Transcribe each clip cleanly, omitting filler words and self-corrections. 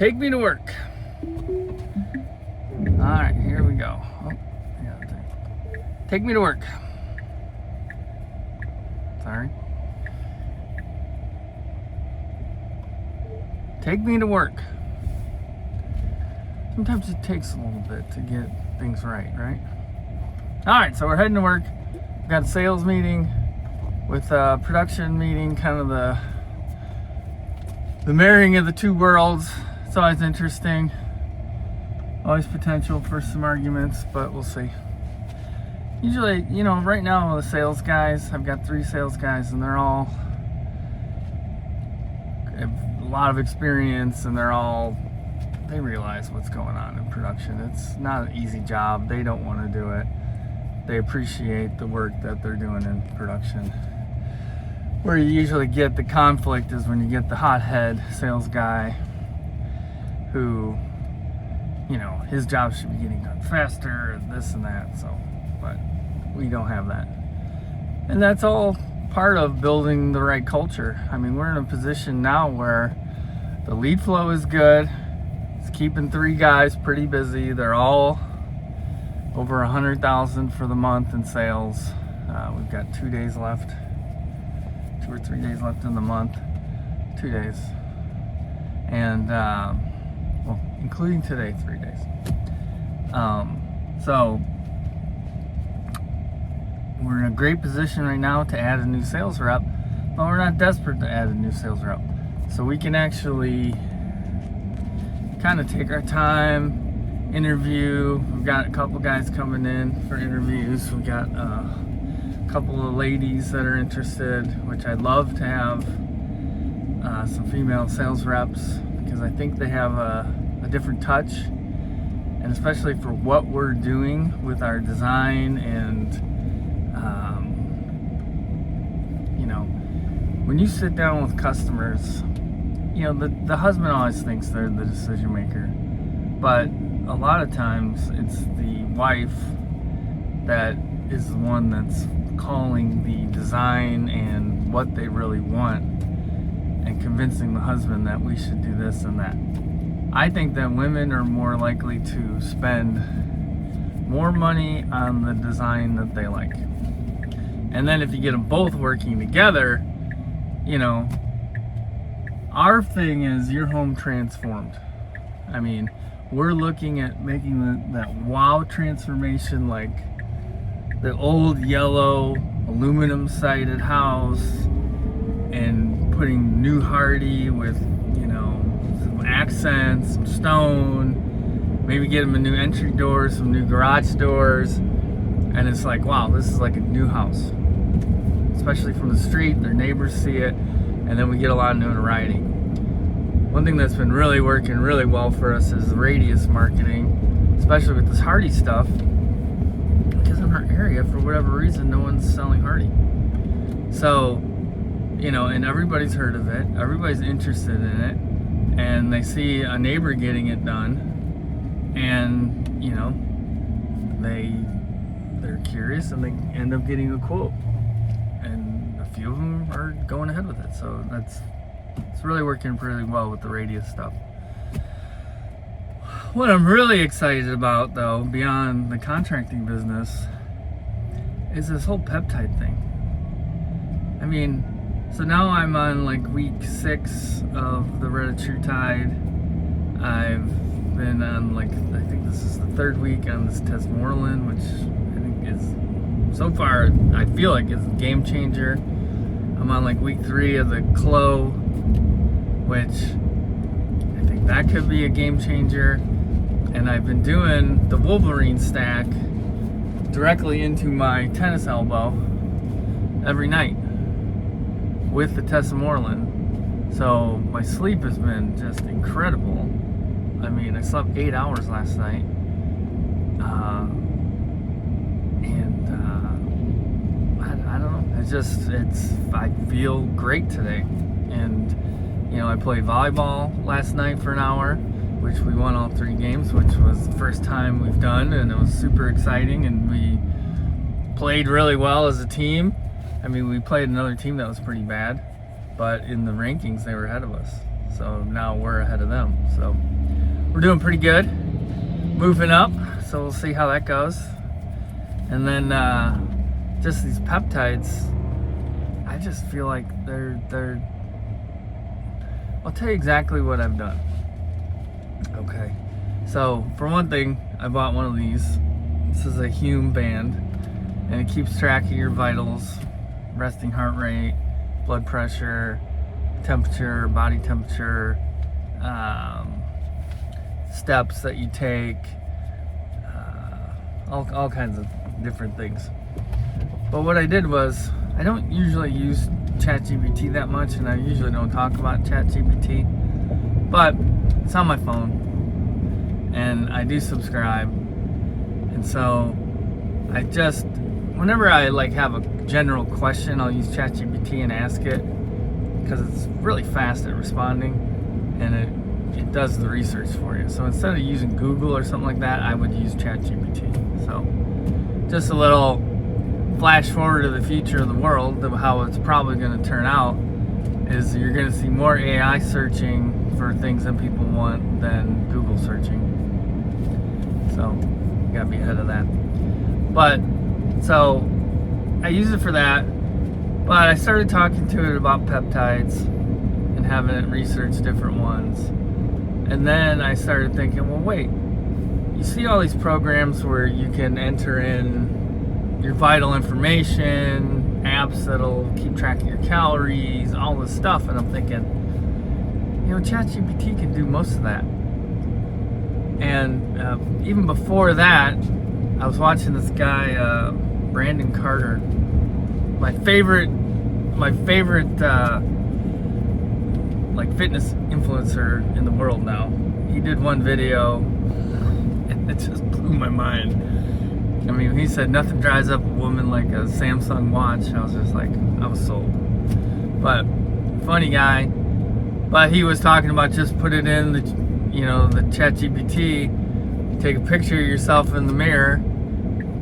Take me to work. All right, here we go. Oh, yeah, take me to work. Sorry. Take me to work. Sometimes it takes a little bit to get things right? All right, so we're heading to work. We've got a sales meeting with a production meeting, kind of the marrying of the two worlds. It's always interesting. Always potential for some arguments, but we'll see. Usually, right now the sales guys, I've got 3 sales guys, and they're all have a lot of experience, and they realize what's going on in production. It's not an easy job. They don't want to do it. They appreciate the work that they're doing in production. Where you usually get the conflict is when you get the hothead sales guy who, his job should be getting done faster and this and that. But we don't have that. And that's all part of building the right culture. I mean, we're in a position now where the lead flow is good. It's keeping 3 guys pretty busy. They're all over 100,000 for the month in sales. We've got 2 days left. 2 or 3 days left in the month. 2 days. And, including today, 3 days. So we're in a great position right now to add a new sales rep, but we're not desperate to add a new sales rep. So we can actually kind of take our time, interview. We've got a couple guys coming in for interviews. We've got a couple of ladies that are interested, which I'd love to have some female sales reps, because I think they have a different touch, and especially for what we're doing with our design and when you sit down with customers, the husband always thinks they're the decision maker, but a lot of times it's the wife that is the one that's calling the design and what they really want and convincing the husband that we should do this and that. I think that women are more likely to spend more money on the design that they like. And then if you get them both working together, our thing is your home transformed. I mean, we're looking at making that wow transformation, like the old yellow aluminum sided house, and putting new hardy with some accents, some stone, maybe get them a new entry door, some new garage doors, and it's like, wow, this is like a new house. Especially from the street, their neighbors see it, and then we get a lot of notoriety. One thing that's been really working really well for us is the radius marketing, especially with this hardy stuff, because in our area, for whatever reason, no one's selling hardy. So, and everybody's heard of it, everybody's interested in it, and they see a neighbor getting it done, and they're curious, and they end up getting a quote, and a few of them are going ahead with it. So it's really working pretty well with the radius stuff. What I'm really excited about, though, beyond the contracting business, is this whole peptide thing. I mean, so now I'm on like week 6 of the Red True Tide. I've been on I think this is the 3rd week on this Tesmorelin, which I think is, so far, I feel like it's a game changer. I'm on like week 3 of the Clo, which I think that could be a game changer. And I've been doing the Wolverine stack directly into my tennis elbow every night with the Tesmorelin. So my sleep has been just incredible. I mean, I slept 8 hours last night. I don't know. I feel great today. And, I played volleyball last night for an hour, which we won all 3 games, which was the first time we've done, and it was super exciting, and we played really well as a team. I mean, we played another team that was pretty bad, but in the rankings, they were ahead of us. So now we're ahead of them. So we're doing pretty good, moving up. So we'll see how that goes. And then just these peptides, I just feel like they're. I'll tell you exactly what I've done. Okay, so for one thing, I bought one of these. This is a Hume band, and it keeps track of your vitals, resting heart rate, blood pressure, temperature, body temperature, steps that you take, all kinds of different things. But what I did was, I don't usually use ChatGPT that much, and I usually don't talk about ChatGPT, but it's on my phone, and I do subscribe, and so I just, whenever I like have a general question, I'll use ChatGPT and ask it, because it's really fast at responding, and it does the research for you. So instead of using Google or something like that, I would use ChatGPT. So just a little flash forward to the future of the world, of how it's probably going to turn out, is you're going to see more AI searching for things that people want than Google searching. So you got to be ahead of that. But so I use it for that, but I started talking to it about peptides and having it research different ones. And then I started thinking, well, wait, you see all these programs where you can enter in your vital information, apps that'll keep track of your calories, all this stuff, and I'm thinking, you know, ChatGPT can do most of that. And even before that, I was watching this guy, Brandon Carter, my favorite like fitness influencer in the world now. He did one video, and it just blew my mind. I mean, he said nothing dries up a woman like a Samsung watch. I was just like, I was sold. But funny guy. But he was talking about just put it in the, you know, the ChatGPT, take a picture of yourself in the mirror,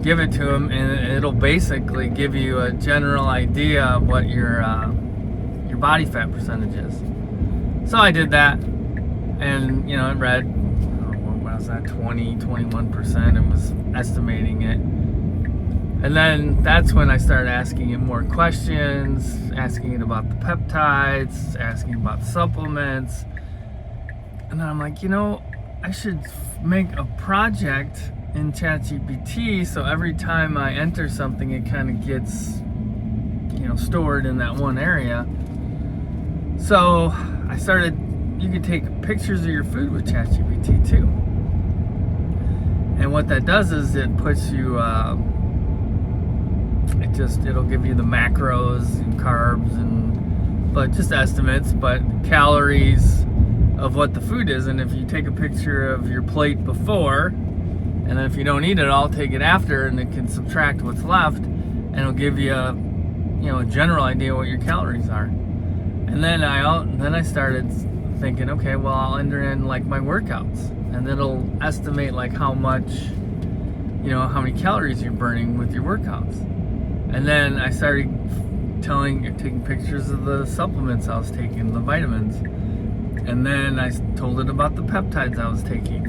give it to him, and it'll basically give you a general idea of what your body fat percentage is. So I did that, and you know, it read, what was that, 21%. It was estimating it. And then that's when I started asking it more questions, asking it about the peptides, asking about supplements. And then I'm like, you know, I should make a project in ChatGPT so every time I enter something, it kind of gets, you know, stored in that one area. So I started, you can take pictures of your food with ChatGPT too. And what that does is it puts you, it'll give you the macros and carbs and, but just estimates, but calories of what the food is. And if you take a picture of your plate before, and then if you don't eat it all, take it after, and it can subtract what's left, and it'll give you a, you know, a general idea what your calories are. And then I started thinking, okay, well, I'll enter in like my workouts, and it'll estimate like how much, you know, how many calories you're burning with your workouts. And then I started taking pictures of the supplements I was taking, the vitamins. And then I told it about the peptides I was taking.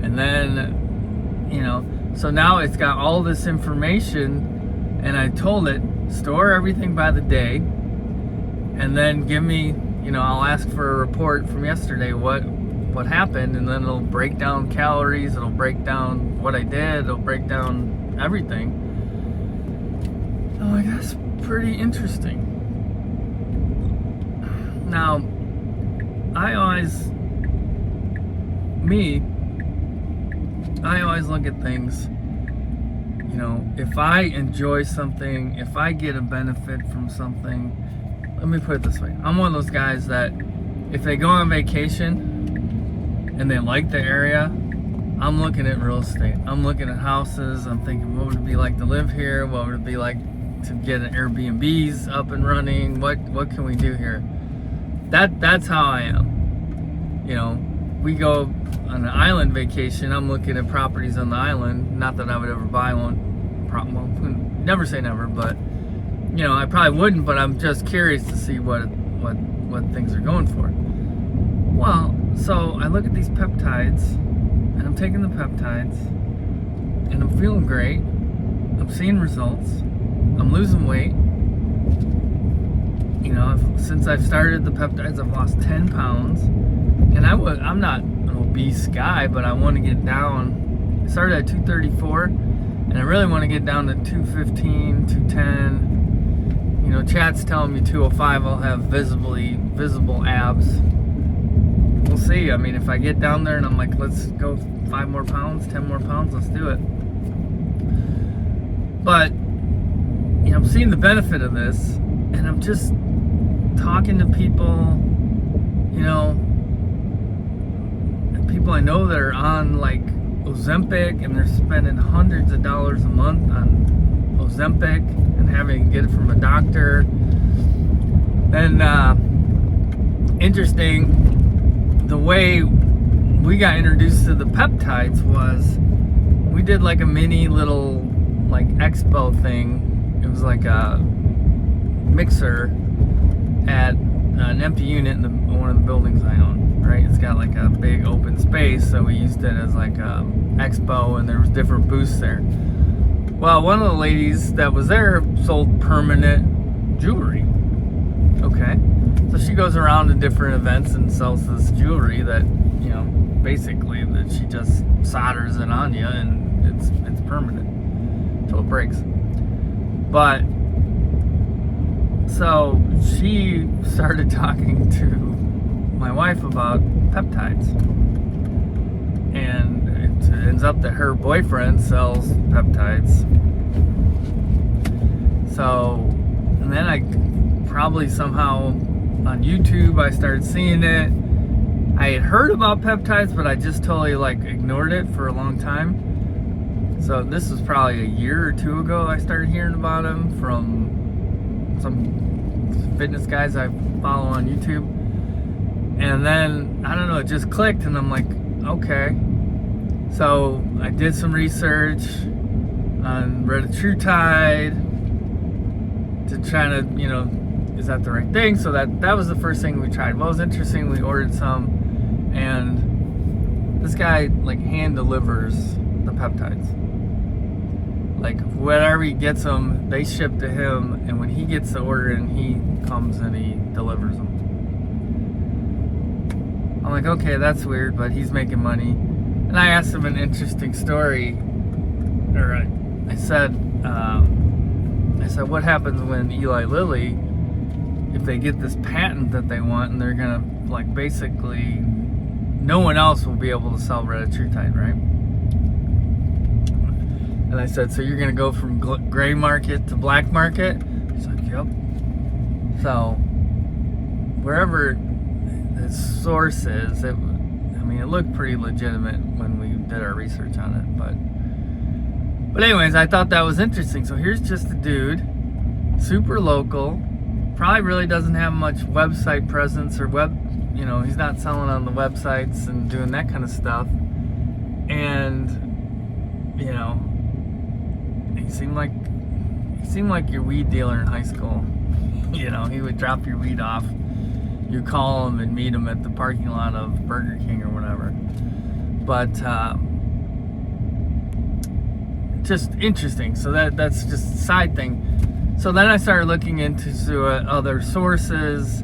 And then, you know, so now it's got all this information, and I told it, store everything by the day, and then give me, you know, I'll ask for a report from yesterday, what happened, and then it'll break down calories, it'll break down what I did, it'll break down everything. I'm like, that's pretty interesting. Now, I always look at things, you know, if I enjoy something, if I get a benefit from something, let me put it this way. I'm one of those guys that if they go on vacation and they like the area, I'm looking at real estate. I'm looking at houses. I'm thinking, what would it be like to live here? What would it be like to get an Airbnbs up and running? What can we do here? That's how I am. You know, we go on an island vacation. I'm looking at properties on the island. Not that I would ever buy one. Well, never say never, but you know, I probably wouldn't. But I'm just curious to see what things are going for. Well, so I look at these peptides, and I'm taking the peptides, and I'm feeling great. I'm seeing results. I'm losing weight. You know, since I've started the peptides, I've lost 10 pounds. And I'm not an obese guy, but I want to get down. I started at 234, and I really want to get down to 215, 210. You know, chat's telling me 205, I'll have visible abs. We'll see. I mean, if I get down there and I'm like, let's go 5 more pounds, 10 more pounds, let's do it. But, you know, I'm seeing the benefit of this, and I'm just talking to people, you know, people I know that are on like Ozempic, and they're spending hundreds of dollars a month on Ozempic and having to get it from a doctor. And interesting, the way we got introduced to the peptides was we did like a mini little like expo thing. It was like a mixer at an empty unit in one of the buildings I own, right? It's got like a big open space, so we used it as like a expo, and there was different booths there. Well, one of the ladies that was there sold permanent jewelry. Okay, so she goes around to different events and sells this jewelry that, you know, basically that she just solders it on you, and it's permanent until it breaks. But so she started talking to my wife about peptides, and it ends up that her boyfriend sells peptides. So, and then I probably somehow on YouTube I started seeing it. I had heard about peptides, but I just totally like ignored it for a long time. So this was probably a year or two ago I started hearing about them from some fitness guys I follow on YouTube. And then, I don't know, it just clicked, and I'm like, okay. So I did some research on retatrutide to try to, you know, is that the right thing? So that was the first thing we tried. Well, it was interesting, we ordered some, and this guy like hand delivers the peptides. Like, whenever he gets them, they ship to him, and when he gets the order in, he comes and he delivers them. I'm like, okay, that's weird, but he's making money. And I asked him an interesting story. Or I said, what happens when Eli Lilly, if they get this patent that they want, and they're gonna, like, basically, no one else will be able to sell retatrutide, right? And I said, so you're going to go from gray market to black market? He's like, yep. So, wherever the source is, it looked pretty legitimate when we did our research on it. But anyways, I thought that was interesting. So here's just a dude, super local, probably really doesn't have much website presence or you know, he's not selling on the websites and doing that kind of stuff. And, you know, he seemed like your weed dealer in high school. You know, he would drop your weed off. You call him and meet him at the parking lot of Burger King or whatever. But just interesting. So that's just a side thing. So then I started looking into other sources,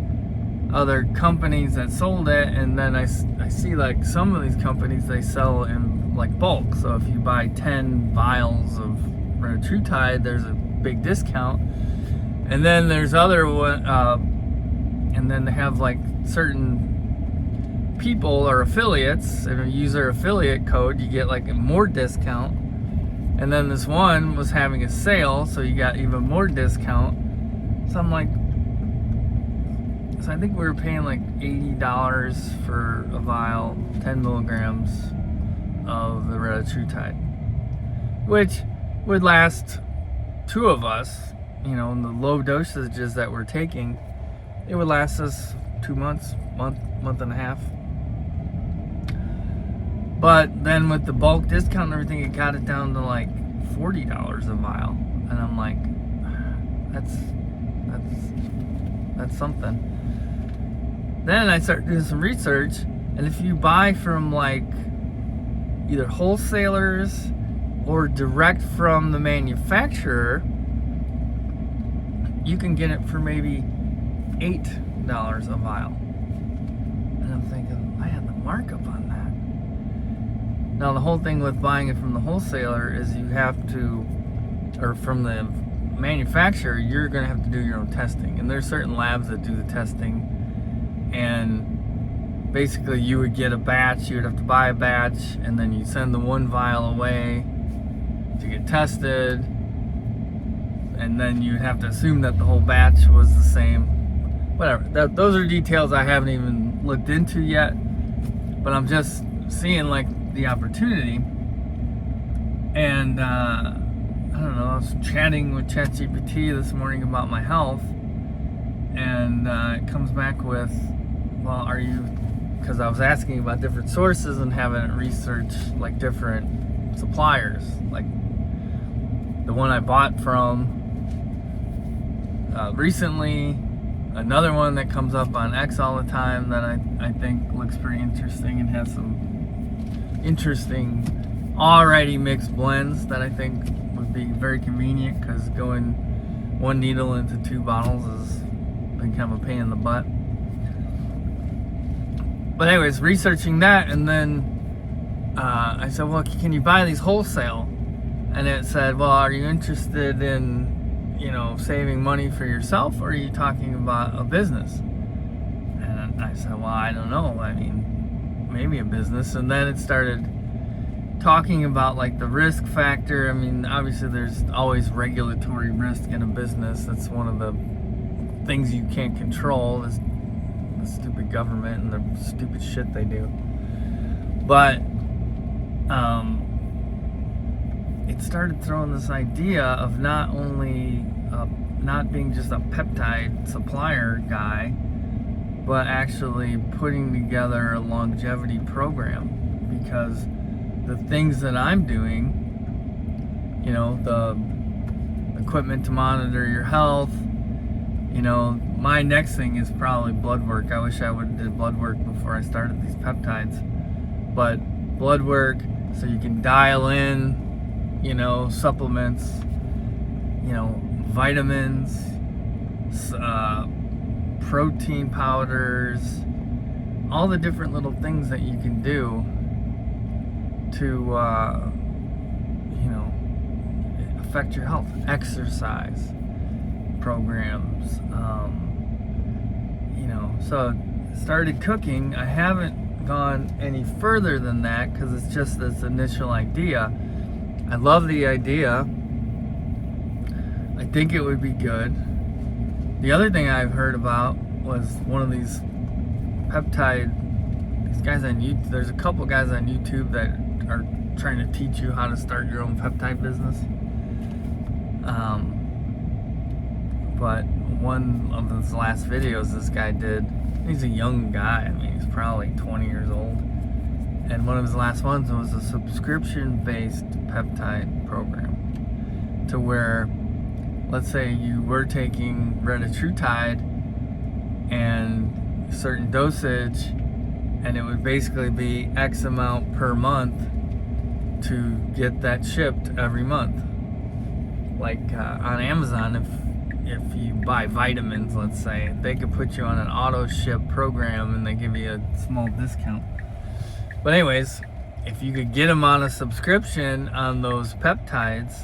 other companies that sold it, and then I see like some of these companies, they sell in like bulk. So if you buy 10 vials of retatrutide, there's a big discount. And then there's other one, and then they have like certain people or affiliates, and if you use their affiliate code, you get like a more discount. And then this one was having a sale, so you got even more discount. So I'm like, so I think we were paying like $80 for a vial, 10 milligrams of the retatrutide, which would last 2 of us, you know, in the low dosages that we're taking. It would last us 2 months, month and a half. But then with the bulk discount and everything, it got it down to like $40 a vial. And I'm like, that's something. then I started doing some research, and if you buy from like either wholesalers or direct from the manufacturer, you can get it for maybe $8 a vial. And I'm thinking, I had the markup on that. Now the whole thing with buying it from the wholesaler is you have to, or from the manufacturer, you're going to have to do your own testing. And there's certain labs that do the testing. And basically you would get a batch, you would have to buy a batch, and then you send the one vial away to get tested. And then you'd have to assume that the whole batch was the same. Whatever. Those are details I haven't even looked into yet. But I'm just seeing like the opportunity. And I don't know, I was chatting with ChatGPT this morning about my health. And it comes back with, well, are you, because I was asking about different sources and having it research like different suppliers. Like the one I bought from recently, another one that comes up on X all the time that I think looks pretty interesting and has some interesting already mixed blends that I think would be very convenient, because going one needle into 2 bottles has been kind of a pain in the butt. But anyways, researching that, and then I said, well, can you buy these wholesale? And it said, well, are you interested in, saving money for yourself, or are you talking about a business? And I said, well, I don't know. I mean, maybe a business. And then it started talking about like the risk factor. I mean, obviously there's always regulatory risk in a business. That's one of the things you can't control, is the stupid government and the stupid shit they do. But it started throwing this idea of not only not being just a peptide supplier guy, but actually putting together a longevity program. Because the things that I'm doing, the equipment to monitor your health, my next thing is probably blood work. I wish I would have did blood work before I started these peptides. But blood work, so you can dial in, supplements, vitamins, protein powders, all the different little things that you can do to, affect your health. Exercise programs, so started cooking. I haven't gone any further than that because it's just this initial idea. I love the idea. I think it would be good. The other thing I've heard about was one of these these guys on YouTube. There's a couple guys on YouTube that are trying to teach you how to start your own peptide business. But one of his last videos this guy did, he's a young guy. I mean, he's probably 20 years old. And one of his last ones was a subscription-based peptide program, to where, let's say you were taking retatrutide and a certain dosage, and it would basically be X amount per month to get that shipped every month. Like on Amazon, if you buy vitamins, let's say, they could put you on an auto ship program and they give you a small discount. But anyways, if you could get them on a subscription on those peptides,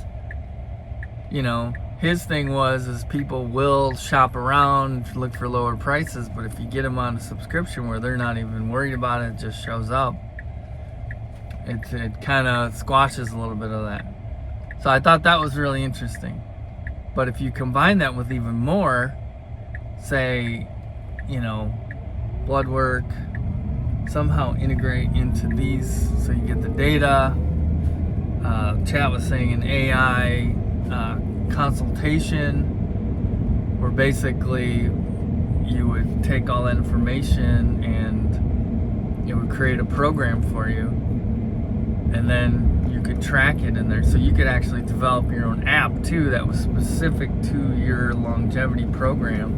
his thing is people will shop around, look for lower prices, but if you get them on a subscription where they're not even worried about it, it just shows up, it kind of squashes a little bit of that. So I thought that was really interesting. But if you combine that with even more, say, blood work, somehow integrate into these so you get the data. Chat was saying an AI consultation, where basically you would take all that information and it would create a program for you, and then you could track it in there. So you could actually develop your own app too that was specific to your longevity program.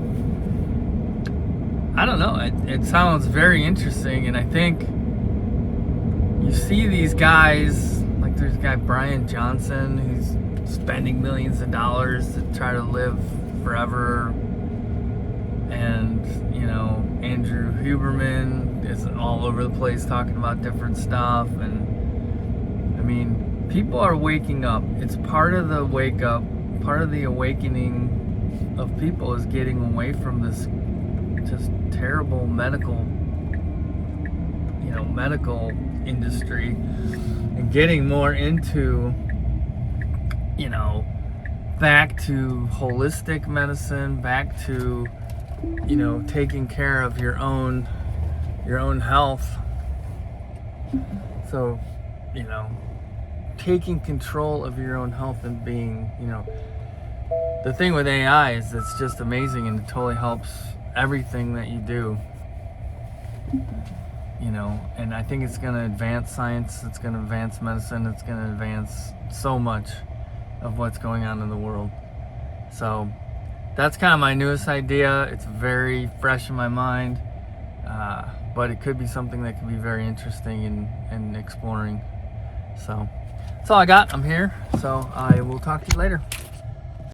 I don't know. It sounds very interesting, and I think you see these guys, like there's a guy Brian Johnson who's spending millions of dollars to try to live forever, and Andrew Huberman is all over the place talking about different stuff, and I mean, people are waking up. It's part of the wake up, part of the awakening of people is getting away from this just terrible medical industry and getting more into back to holistic medicine, back to taking care of your own health. So taking control of your own health and being the thing with AI is it's just amazing, and it totally helps everything that you do. And I think it's going to advance science, it's going to advance medicine, it's going to advance so much of what's going on in the world. So that's kind of my newest idea. It's very fresh in my mind, but it could be something that could be very interesting and exploring. So that's all I got. I'm here, so I will talk to you later.